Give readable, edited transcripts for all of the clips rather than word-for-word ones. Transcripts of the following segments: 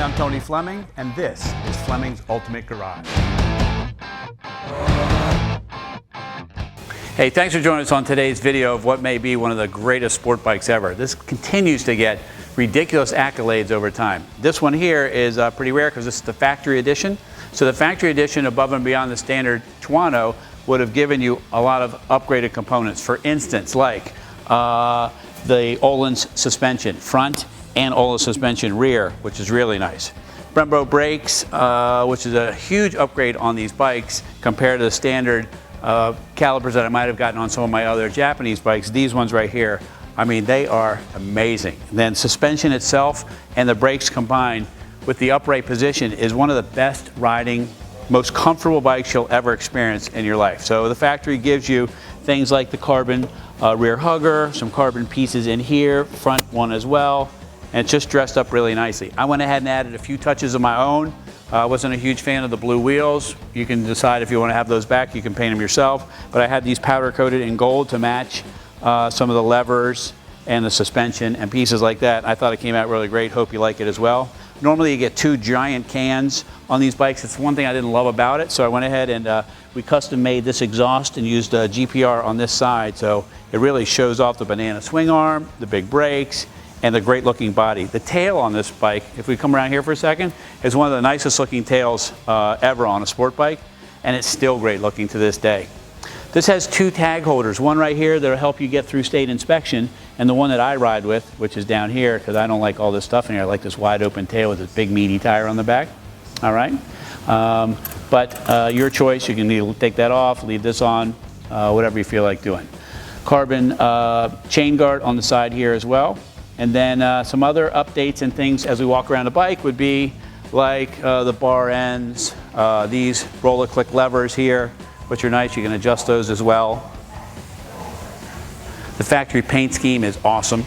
I'm Tony Fleming, and this is Fleming's Ultimate Garage. Hey, thanks for joining us on today's video of what may be one of the greatest sport bikes ever. This continues to get ridiculous accolades over time. This one here is pretty rare because this is the factory edition. So the factory edition, above and beyond the standard Tuono, would have given you a lot of upgraded components. For instance, like the Öhlins suspension, front and Öhlins suspension rear, which is really nice. Brembo brakes, which is a huge upgrade on these bikes compared to the standard calipers that I might have gotten on some of my other Japanese bikes. These ones right here, I mean, they are amazing. And then suspension itself and the brakes combined with the upright position is one of the best riding, most comfortable bikes you'll ever experience in your life. So the factory gives you things like the carbon rear hugger, some carbon pieces in here, front one as well, and it's just dressed up really nicely. I went ahead and added a few touches of my own. I wasn't a huge fan of the blue wheels. You can decide if you want to have those back, you can paint them yourself, but I had these powder coated in gold to match some of the levers and the suspension and pieces like that. I thought it came out really great. Hope you like it as well. Normally you get two giant cans on these bikes. It's one thing I didn't love about it, so I went ahead and we custom made this exhaust and used GPR on this side, so it really shows off the banana swing arm, the big brakes, and the great looking body. The tail on this bike, if we come around here for a second, is one of the nicest looking tails ever on a sport bike, and it's still great looking to this day. This has two tag holders, one right here that'll help you get through state inspection, and the one that I ride with, which is down here, because I don't like all this stuff in here. I like this wide open tail with this big meaty tire on the back. All right, but your choice. You can either take that off, leave this on, whatever you feel like doing. Carbon chain guard on the side here as well. And then some other updates and things as we walk around the bike would be like the bar ends, these roller click levers here, which are nice. You can adjust those as well. The factory paint scheme is awesome.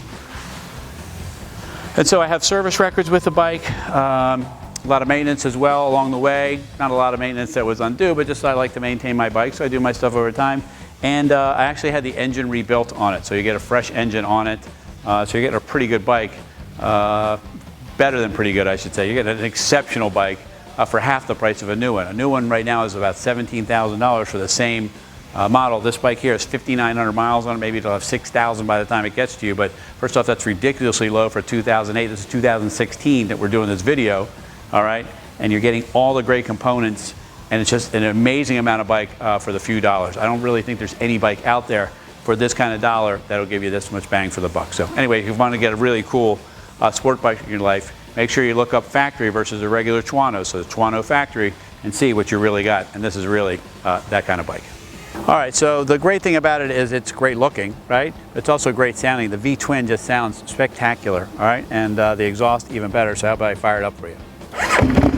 And so I have service records with the bike, a lot of maintenance as well along the way. Not a lot of maintenance that was undue, but just I like to maintain my bike, so I do my stuff over time. And I actually had the engine rebuilt on it, so you get a fresh engine on it. So you're getting a pretty good bike, better than pretty good, I should say. You're getting an exceptional bike for half the price of a new one. A new one right now is about $17,000 for the same model. This bike here is 5,900 miles on it. Maybe it'll have 6,000 by the time it gets to you. But first off, that's ridiculously low for 2008. This is 2016 that we're doing this video, all right? And you're getting all the great components, and it's just an amazing amount of bike for the few dollars. I don't really think there's any bike out there for this kind of dollar that'll give you this much bang for the buck. So anyway, if you want to get a really cool sport bike in your life, make sure you look up factory versus a regular Tuono, so the Tuono factory, and see what you really got. And this is really that kind of bike. All right, so the great thing about it is it's great looking, right? It's also great sounding. The V-twin just sounds spectacular, all right? And the exhaust even better, so how about I fire it up for you?